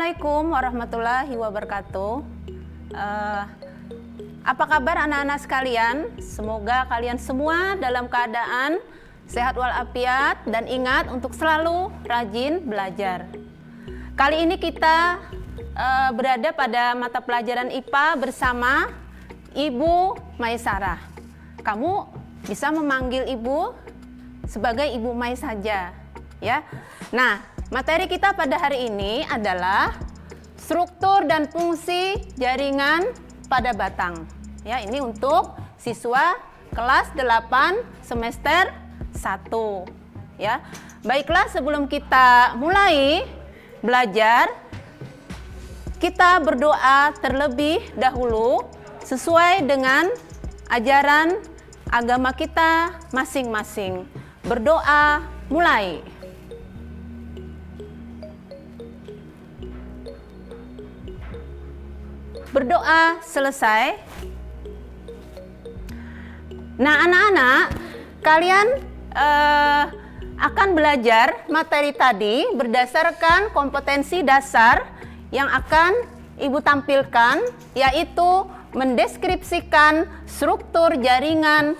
Assalamualaikum warahmatullahi wabarakatuh. Apa kabar anak-anak sekalian? Semoga kalian semua dalam keadaan sehat walafiat dan ingat untuk selalu rajin belajar. Kali ini kita berada pada mata pelajaran IPA bersama Ibu Maisarah. Kamu bisa memanggil Ibu sebagai Ibu Mai saja, ya. Nah, materi kita pada hari ini adalah struktur dan fungsi jaringan pada batang. Ya, ini untuk siswa kelas 8 semester 1. Ya. Baiklah, sebelum kita mulai belajar, kita berdoa terlebih dahulu sesuai dengan ajaran agama kita masing-masing. Berdoa mulai. Berdoa selesai. Nah, anak-anak, kalian akan belajar materi tadi berdasarkan kompetensi dasar yang akan Ibu tampilkan, yaitu mendeskripsikan struktur jaringan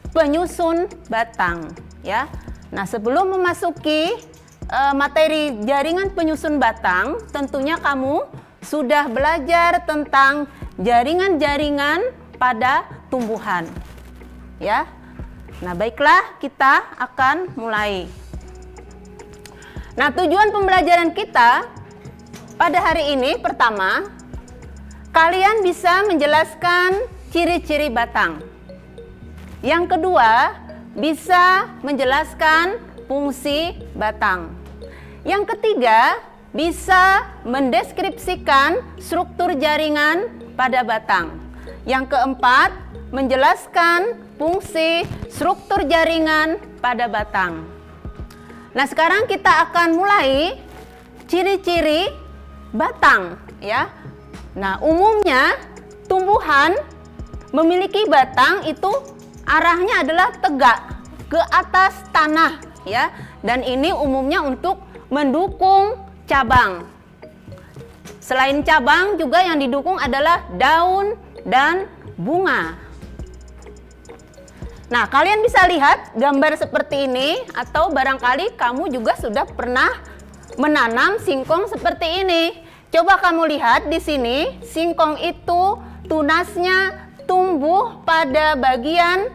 penyusun batang, ya. Nah, sebelum memasuki materi jaringan penyusun batang, tentunya kamu sudah belajar tentang jaringan-jaringan pada tumbuhan, ya. Nah, baiklah, kita akan mulai. Nah, tujuan pembelajaran kita pada hari ini pertama, kalian bisa menjelaskan ciri-ciri batang. Yang kedua, bisa menjelaskan fungsi batang. Yang ketiga, bisa mendeskripsikan struktur jaringan pada batang. Yang keempat, menjelaskan fungsi struktur jaringan pada batang. Nah, sekarang kita akan mulai ciri-ciri batang, ya. Nah, umumnya tumbuhan memiliki batang itu arahnya adalah tegak ke atas tanah, ya. Dan ini umumnya untuk mendukung cabang. Selain cabang juga yang didukung adalah daun dan bunga. Nah, kalian bisa lihat gambar seperti ini, atau barangkali kamu juga sudah pernah menanam singkong seperti ini. Coba kamu lihat di sini, singkong itu tunasnya tumbuh pada bagian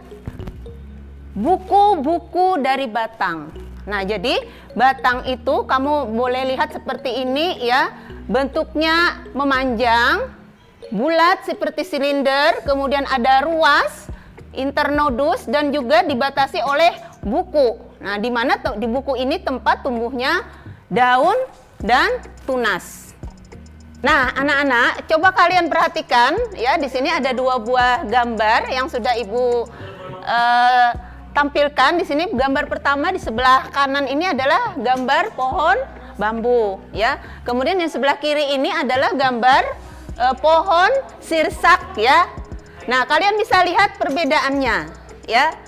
buku-buku dari batang. Nah, jadi batang itu kamu boleh lihat seperti ini, ya. Bentuknya memanjang, bulat seperti silinder, kemudian ada ruas, internodus, dan juga dibatasi oleh buku. Nah, di mana di buku ini tempat tumbuhnya daun dan tunas. Nah, anak-anak, coba kalian perhatikan, ya, di sini ada dua buah gambar yang sudah Ibu tampilkan. Di sini gambar pertama di sebelah kanan ini adalah gambar pohon bambu, ya. Kemudian yang sebelah kiri ini adalah gambar pohon sirsak, ya. Nah, kalian bisa lihat perbedaannya, ya.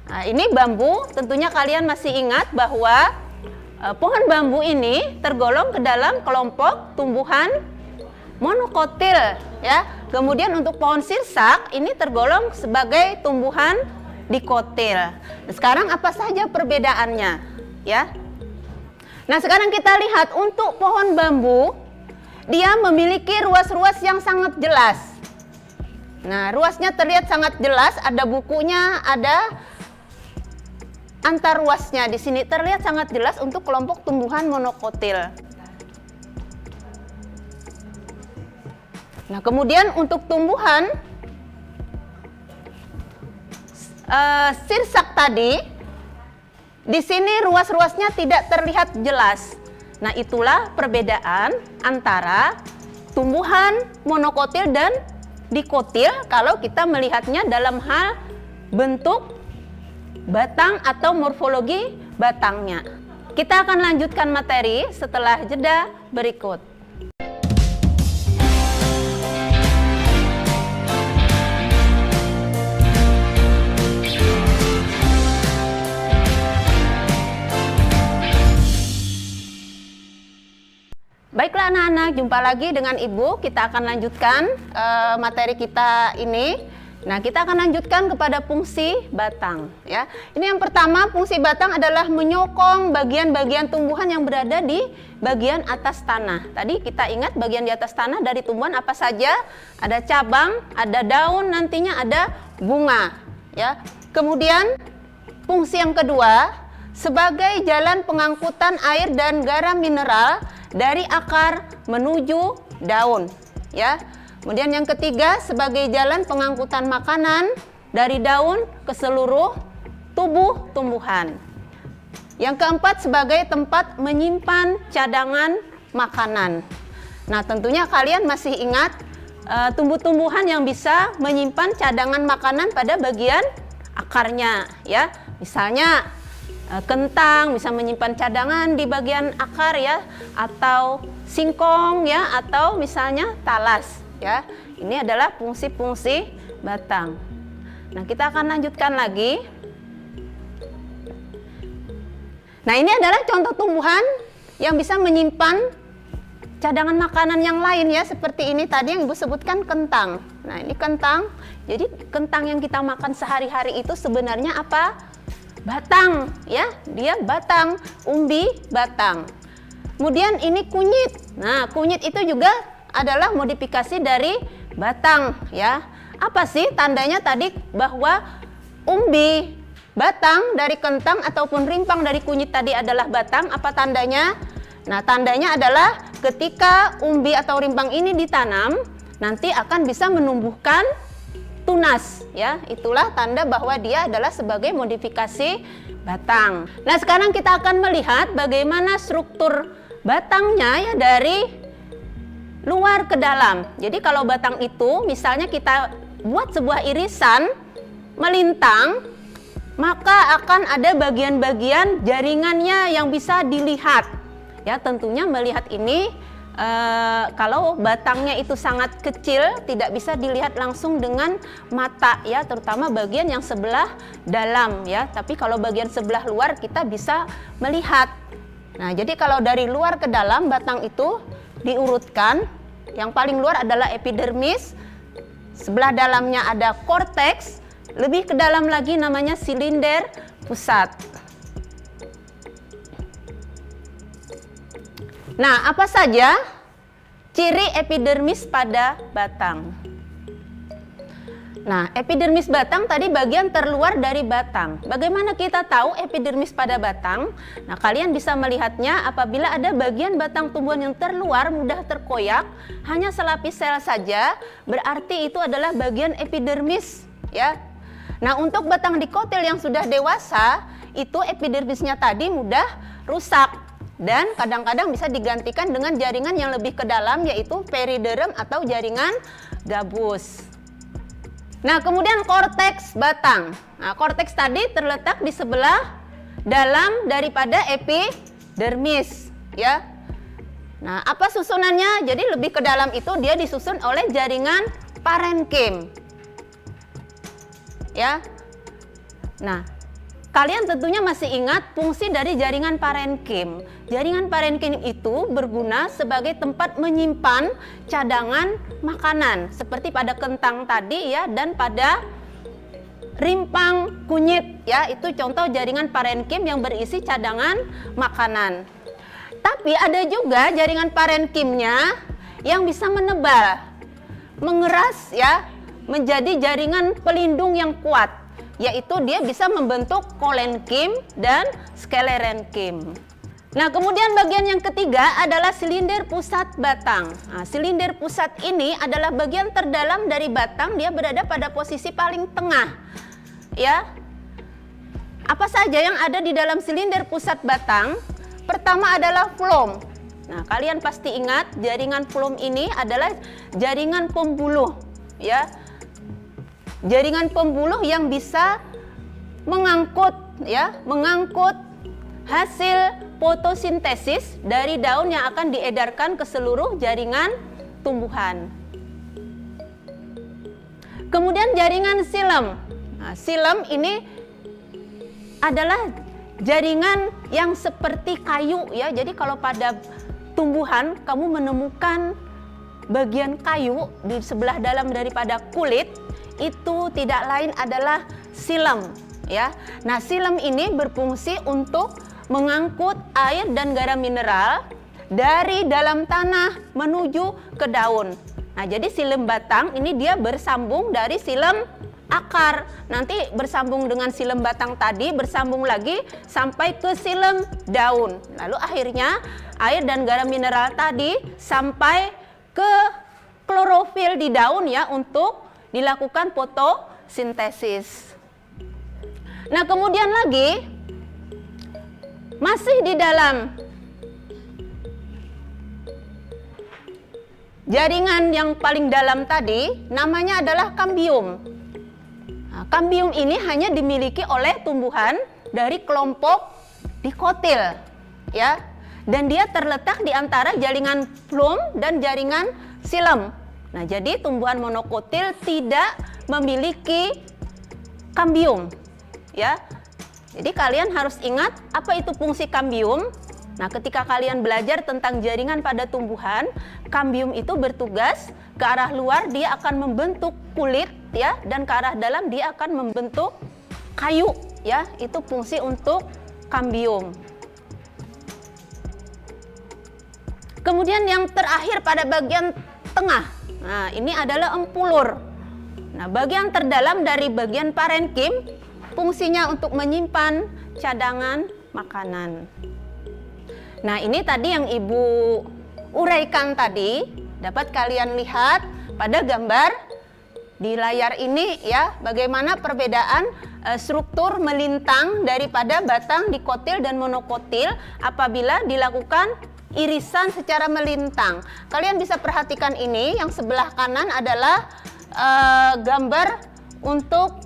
Nah, ini bambu, tentunya kalian masih ingat bahwa pohon bambu ini tergolong ke dalam kelompok tumbuhan monokotil, ya. Kemudian untuk pohon sirsak ini tergolong sebagai tumbuhan dikotil. Nah, sekarang apa saja perbedaannya, ya? Nah, sekarang kita lihat untuk pohon bambu, dia memiliki ruas-ruas yang sangat jelas. Nah, ruasnya terlihat sangat jelas, ada bukunya, ada antar ruasnya. Di sini terlihat sangat jelas untuk kelompok tumbuhan monokotil. Nah, kemudian untuk tumbuhan sirsak tadi, di sini ruas-ruasnya tidak terlihat jelas. Nah, itulah perbedaan antara tumbuhan monokotil dan dikotil kalau kita melihatnya dalam hal bentuk batang atau morfologi batangnya. Kita akan lanjutkan materi setelah jeda berikut. Baiklah anak-anak, jumpa lagi dengan Ibu. Kita akan lanjutkan materi kita ini. Nah, kita akan lanjutkan kepada fungsi batang ya. Ini yang pertama, fungsi batang adalah menyokong bagian-bagian tumbuhan yang berada di bagian atas tanah. Tadi kita ingat bagian di atas tanah dari tumbuhan apa saja? Ada cabang, ada daun, nantinya ada bunga ya. Kemudian fungsi yang kedua, sebagai jalan pengangkutan air dan garam mineral dari akar menuju daun ya. Kemudian yang ketiga, sebagai jalan pengangkutan makanan dari daun ke seluruh tubuh tumbuhan. Yang keempat, sebagai tempat menyimpan cadangan makanan. Nah, tentunya kalian masih ingat tumbuh-tumbuhan yang bisa menyimpan cadangan makanan pada bagian akarnya ya. Misalnya kentang bisa menyimpan cadangan di bagian akar ya, atau singkong ya, atau misalnya talas ya. Ini adalah fungsi-fungsi batang. Nah, kita akan lanjutkan lagi. Nah, ini adalah contoh tumbuhan yang bisa menyimpan cadangan makanan yang lain ya, seperti ini tadi yang Ibu sebutkan kentang. Nah, ini kentang. Jadi kentang yang kita makan sehari-hari itu sebenarnya apa? Batang ya, dia batang, umbi batang. Kemudian ini kunyit. Nah, kunyit itu juga adalah modifikasi dari batang ya. Apa sih tandanya tadi bahwa umbi batang dari kentang ataupun rimpang dari kunyit tadi adalah batang? Apa tandanya? Nah, tandanya adalah ketika umbi atau rimpang ini ditanam, nanti akan bisa menumbuhkan tunas ya. Itulah tanda bahwa dia adalah sebagai modifikasi batang. Nah, sekarang kita akan melihat bagaimana struktur batangnya ya, dari luar ke dalam. Jadi kalau batang itu misalnya kita buat sebuah irisan melintang, maka akan ada bagian-bagian jaringannya yang bisa dilihat ya. Tentunya melihat ini kalau batangnya itu sangat kecil, tidak bisa dilihat langsung dengan mata ya, terutama bagian yang sebelah dalam ya. Tapi kalau bagian sebelah luar kita bisa melihat. Nah, jadi kalau dari luar ke dalam batang itu diurutkan. Yang paling luar adalah epidermis, sebelah dalamnya ada korteks, lebih ke dalam lagi namanya silinder pusat. Nah, apa saja ciri epidermis pada batang? Nah, epidermis batang tadi bagian terluar dari batang. Bagaimana kita tahu epidermis pada batang? Nah, kalian bisa melihatnya apabila ada bagian batang tumbuhan yang terluar mudah terkoyak, hanya selapis sel saja, berarti itu adalah bagian epidermis ya. Nah, untuk batang dikotil yang sudah dewasa, itu epidermisnya tadi mudah rusak. Dan kadang-kadang bisa digantikan dengan jaringan yang lebih ke dalam, yaitu periderm atau jaringan gabus. Nah, kemudian korteks batang. Nah, korteks tadi terletak di sebelah dalam daripada epidermis ya. Nah, apa susunannya? Jadi lebih ke dalam itu dia disusun oleh jaringan parenkim ya. Nah, kalian tentunya masih ingat fungsi dari jaringan parenkim. Jaringan parenkim itu berguna sebagai tempat menyimpan cadangan makanan seperti pada kentang tadi ya, dan pada rimpang kunyit ya. Itu contoh jaringan parenkim yang berisi cadangan makanan. Tapi ada juga jaringan parenkimnya yang bisa menebal, mengeras ya, menjadi jaringan pelindung yang kuat, yaitu dia bisa membentuk kolenkim dan sklerenkim. Nah, kemudian bagian yang ketiga adalah silinder pusat batang. Nah, silinder pusat ini adalah bagian terdalam dari batang, dia berada pada posisi paling tengah ya. Apa saja yang ada di dalam silinder pusat batang? Pertama adalah floem. Nah, kalian pasti ingat jaringan floem ini adalah jaringan pembuluh ya. Jaringan pembuluh yang bisa mengangkut hasil fotosintesis dari daun yang akan diedarkan ke seluruh jaringan tumbuhan. Kemudian jaringan xilem. Nah, xilem ini adalah jaringan yang seperti kayu ya. Jadi kalau pada tumbuhan kamu menemukan bagian kayu di sebelah dalam daripada kulit, itu tidak lain adalah silem, ya. Nah, silem ini berfungsi untuk mengangkut air dan garam mineral dari dalam tanah menuju ke daun. Nah, jadi silem batang ini dia bersambung dari silem akar, nanti bersambung dengan silem batang tadi, bersambung lagi sampai ke silem daun. Lalu akhirnya air dan garam mineral tadi sampai ke klorofil di daun, ya, untuk dilakukan fotosintesis. Nah, kemudian lagi masih di dalam jaringan yang paling dalam tadi, namanya adalah kambium. Nah, kambium ini hanya dimiliki oleh tumbuhan dari kelompok dikotil, ya, dan dia terletak di antara jaringan flum dan jaringan silem. Nah, jadi tumbuhan monokotil tidak memiliki kambium, ya. Jadi kalian harus ingat apa itu fungsi kambium. Nah, ketika kalian belajar tentang jaringan pada tumbuhan, kambium itu bertugas ke arah luar dia akan membentuk kulit, ya, dan ke arah dalam dia akan membentuk kayu, ya. Itu fungsi untuk kambium. Kemudian yang terakhir pada bagian tengah, nah ini adalah empulur. Nah, bagian terdalam dari bagian parenkim fungsinya untuk menyimpan cadangan makanan. Nah, ini tadi yang Ibu uraikan tadi, dapat kalian lihat pada gambar di layar ini, ya, bagaimana perbedaan struktur melintang daripada batang dikotil dan monokotil apabila dilakukan irisan secara melintang. Kalian bisa perhatikan ini, yang sebelah kanan adalah gambar untuk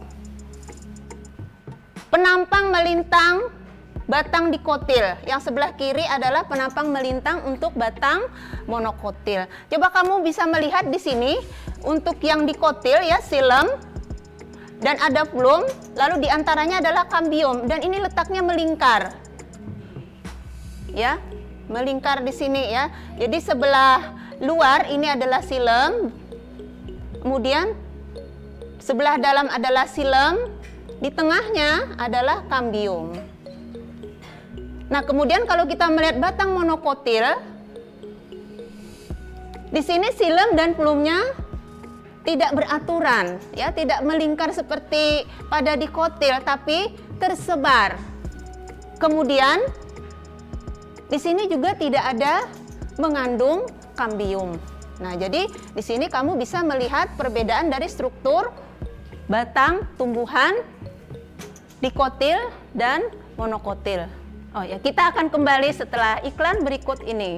penampang melintang batang dikotil. Yang sebelah kiri adalah penampang melintang untuk batang monokotil. Coba kamu bisa melihat di sini untuk yang dikotil, ya, silem dan ada flum, lalu diantaranya adalah kambium, dan ini letaknya melingkar, ya, melingkar di sini, ya. Jadi sebelah luar ini adalah silem, kemudian sebelah dalam adalah silem, di tengahnya adalah kambium. Nah, kemudian kalau kita melihat batang monokotil, di sini silem dan flumnya tidak beraturan, ya, tidak melingkar seperti pada dikotil, tapi tersebar. Kemudian di sini juga tidak ada mengandung kambium. Nah, jadi di sini kamu bisa melihat perbedaan dari struktur batang tumbuhan dikotil dan monokotil. Oh ya, kita akan kembali setelah iklan berikut ini.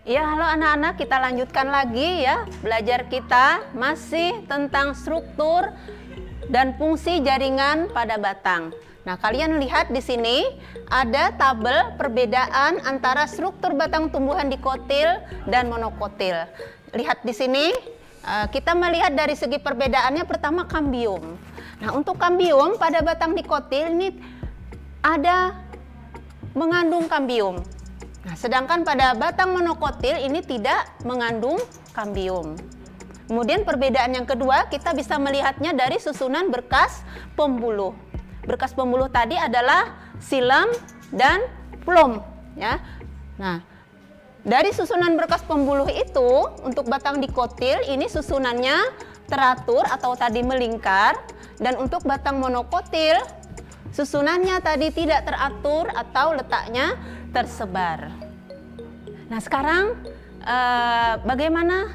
Ya, halo anak-anak, kita lanjutkan lagi, ya. Belajar kita masih tentang struktur dan fungsi jaringan pada batang. Nah, kalian lihat di sini ada tabel perbedaan antara struktur batang tumbuhan dikotil dan monokotil. Lihat di sini, kita melihat dari segi perbedaannya. Pertama, kambium. Nah, untuk kambium pada batang dikotil ini ada mengandung kambium. Nah, sedangkan pada batang monokotil ini tidak mengandung kambium. Kemudian perbedaan yang kedua, kita bisa melihatnya dari susunan berkas pembuluh. Berkas pembuluh tadi adalah silem dan flum, ya. Nah, dari susunan berkas pembuluh itu untuk batang dikotil ini susunannya teratur atau tadi melingkar, dan untuk batang monokotil susunannya tadi tidak teratur atau letaknya tersebar. Nah, sekarang bagaimana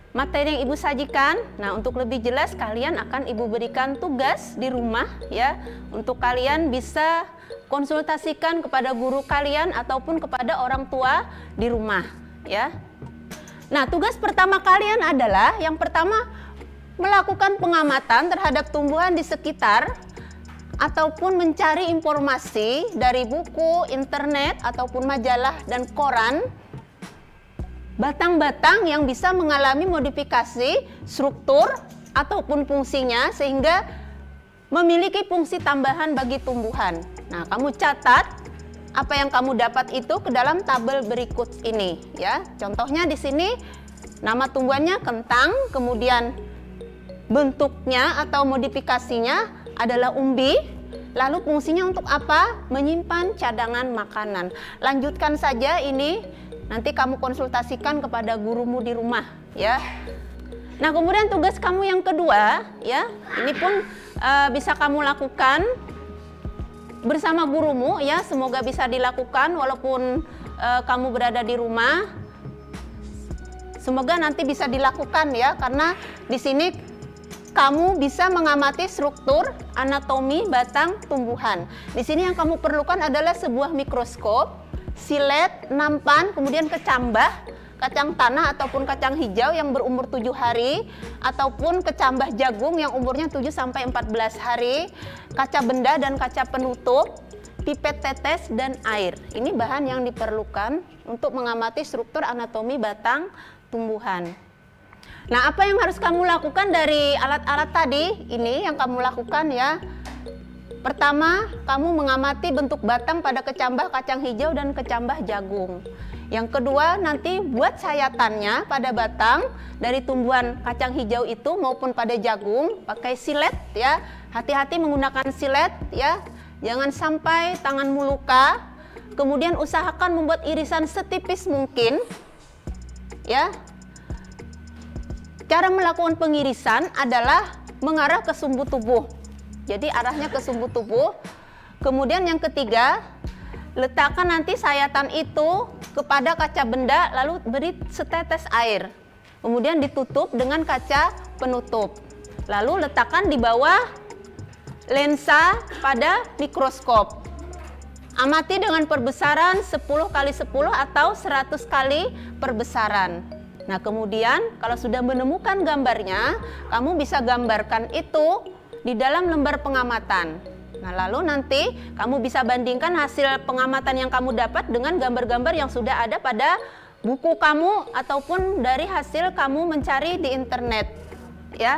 materi yang Ibu sajikan? Nah, untuk lebih jelas kalian akan Ibu berikan tugas di rumah, ya, untuk kalian bisa konsultasikan kepada guru kalian ataupun kepada orang tua di rumah, ya. Nah, tugas pertama kalian adalah yang pertama melakukan pengamatan terhadap tumbuhan di sekitar ataupun mencari informasi dari buku, internet, ataupun majalah dan koran, batang-batang yang bisa mengalami modifikasi struktur ataupun fungsinya sehingga memiliki fungsi tambahan bagi tumbuhan. Nah, kamu catat apa yang kamu dapat itu ke dalam tabel berikut ini ya. Contohnya di sini nama tumbuhannya kentang, kemudian bentuknya atau modifikasinya adalah umbi. Lalu fungsinya untuk apa? Menyimpan cadangan makanan. Lanjutkan saja ini, nanti kamu konsultasikan kepada gurumu di rumah ya. Nah, kemudian tugas kamu yang kedua ya, ini pun bisa kamu lakukan bersama gurumu ya. Semoga bisa dilakukan walaupun kamu berada di rumah. Semoga nanti bisa dilakukan ya, karena di sini kamu bisa mengamati struktur anatomi batang tumbuhan. Di sini yang kamu perlukan adalah sebuah mikroskop, silet, nampan, kemudian kecambah, kacang tanah ataupun kacang hijau yang berumur 7 hari, ataupun kecambah jagung yang umurnya 7 sampai 14 hari, kaca benda dan kaca penutup, pipet tetes dan air. Ini bahan yang diperlukan untuk mengamati struktur anatomi batang tumbuhan. Nah, apa yang harus kamu lakukan dari alat-alat tadi? Ini yang kamu lakukan ya. Pertama, kamu mengamati bentuk batang pada kecambah kacang hijau dan kecambah jagung. Yang kedua, nanti buat sayatannya pada batang dari tumbuhan kacang hijau itu maupun pada jagung pakai silet ya. Hati-hati menggunakan silet ya. Jangan sampai tanganmu luka. Kemudian usahakan membuat irisan setipis mungkin ya. Cara melakukan pengirisan adalah mengarah ke sumbu tubuh. Jadi arahnya ke sumbu tubuh. Kemudian yang ketiga, letakkan nanti sayatan itu kepada kaca benda lalu beri setetes air. Kemudian ditutup dengan kaca penutup. Lalu letakkan di bawah lensa pada mikroskop. Amati dengan perbesaran 10 kali 10 atau 100 kali perbesaran. Nah, kemudian kalau sudah menemukan gambarnya, kamu bisa gambarkan itu di dalam lembar pengamatan. Nah, lalu nanti kamu bisa bandingkan hasil pengamatan yang kamu dapat dengan gambar-gambar yang sudah ada pada buku kamu ataupun dari hasil kamu mencari di internet ya.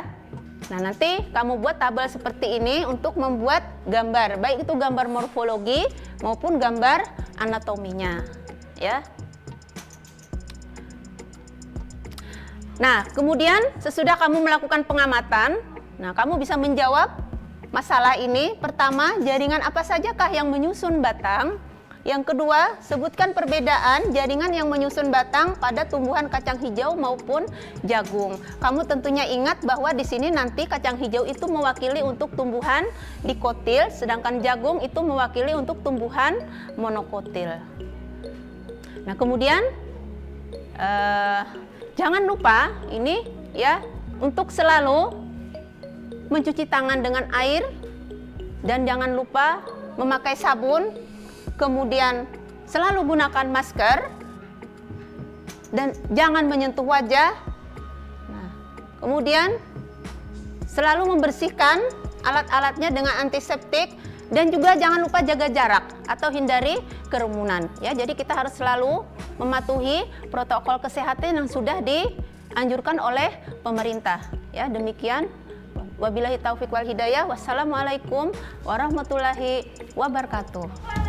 Nah, nanti kamu buat tabel seperti ini untuk membuat gambar, baik itu gambar morfologi maupun gambar anatominya ya. Nah, kemudian sesudah kamu melakukan pengamatan, nah kamu bisa menjawab masalah ini. Pertama, jaringan apa sajakah yang menyusun batang? Yang kedua, sebutkan perbedaan jaringan yang menyusun batang pada tumbuhan kacang hijau maupun jagung. Kamu tentunya ingat bahwa di sini nanti kacang hijau itu mewakili untuk tumbuhan dikotil, sedangkan jagung itu mewakili untuk tumbuhan monokotil. Nah, kemudian jangan lupa ini ya, untuk selalu mencuci tangan dengan air dan jangan lupa memakai sabun, kemudian selalu gunakan masker dan jangan menyentuh wajah. Nah, kemudian selalu membersihkan alat-alatnya dengan antiseptik dan juga jangan lupa jaga jarak atau hindari kerumunan ya. Jadi kita harus selalu mematuhi protokol kesehatan yang sudah dianjurkan oleh pemerintah ya. Demikian, wabillahi taufik wal hidayah. Wassalamualaikum warahmatullahi wabarakatuh.